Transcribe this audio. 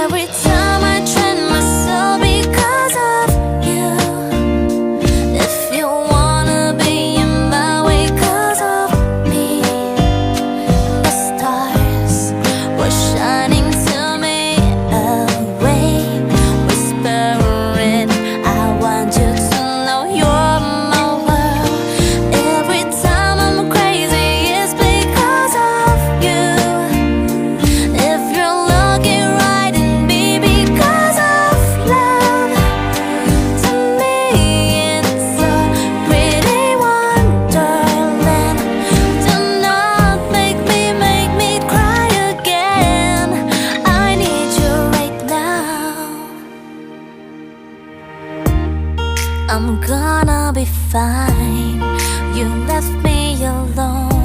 Every time I train myself because of you. If you wanna be in my way 'cause of me, the stars were shining to me away, whispering, I want you to know you're my world. Every time I'm crazy, it's because of you. If you're looking right in me because of love, to me it's a pretty wonderland. Do not make me cry again. I need you right now. I'm gonna be fine. You left me alone.